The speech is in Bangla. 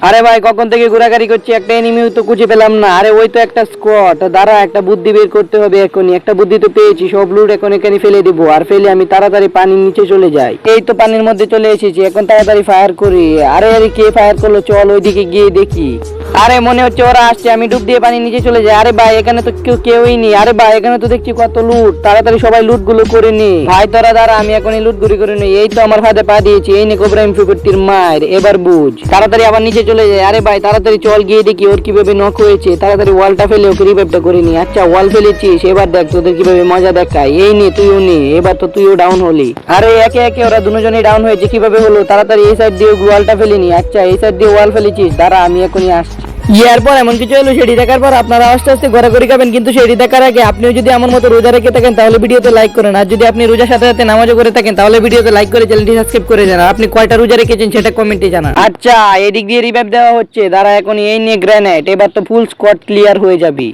আরে ভাই কখন থেকে ঘোরাঘুরি করছি, একটা এনিমিও তো খুঁজে পেলাম না। আরে ওই তো একটা স্কোয়াড, দাঁড়া একটা বুদ্ধি বের করতে হবে এখনই। একটা বুদ্ধি তো পেয়েছি, সব লুট এখন এখানে ফেলে দিব, আর ফেলে আমি তাড়াতাড়ি পানির নিচে চলে যাই। এই তো পানির মধ্যে চলে এসেছি, এখন তাড়াতাড়ি ফায়ার করি। আরে আরে কে ফায়ার করলো, চল ওইদিকে গিয়ে দেখি। আরে মনে হচ্ছে ওরা আসছে, আমি ডুব দিয়ে পানির নিচে চলে যাই। আরে ভাই এখানে তো কেউই নেই। আরে ভাই এখানে তো দেখছি কত লুট, তাড়াতাড়ি সবাই লুট গুলো করে নি। ভাই তোরা দাঁড়া, আমি এখন এই লুট গুলি করে নিই। এই তো আমার হাতে পা দিয়েছি, এই নে কোবরা M4 মায়ের, এবার বুঝ। তাড়াতাড়ি আবার নিচে চলে যায়। আরে ভাই তাড়াতাড়ি চল গিয়ে দেখি ওর কিভাবে নক হয়েছে, তাড়াতাড়ি ওয়ালটা ফেলে ওকে রিভাইভটা করে নি। আচ্ছা ওয়াল ফেলেছিস, এবার দেখ তোদের কিভাবে মজা দেখায়। এই নে তুইও নে, এবার তো তুইও ডাউন হলি। আরে একে একে ওরা দুজনেই ডাউন হয়েছে, কিভাবে হলো? তাড়াতাড়ি এই সাইড দিয়ে ওয়ালটা ফেলে নি। আচ্ছা এই সাইড দিয়ে ওয়াল ফেলেছিস, দাঁড়া আমি এখনই আসছি। এরপর এমন কিছু হলো, সেটি দেখার পর আপনারা আস্তে আস্তে ঘোরাঘুরি খাবেন, কিন্তু সেটি দেখার আগে আপনিও যদি আমার মতো রোজা রেখে থাকেন তাহলে ভিডিওতে লাইক করেন, আর যদি আপনি রোজার সাথে সাথে নামাজও করে থাকেন তাহলে ভিডিওতে লাইক করে চ্যানেলটি সাবস্ক্রাইব করে জানান। আপনি কয়টা রোজা রেখেছেন সেটা কমেন্টে জানান। আচ্ছা এদিক দিয়ে রিভাইভ দেওয়া হচ্ছে, দাঁড়া এখন এই নিয়ে গ্রেনেড, এবার তো ফুল স্কোয়াড ক্লিয়ার হয়ে যাবে।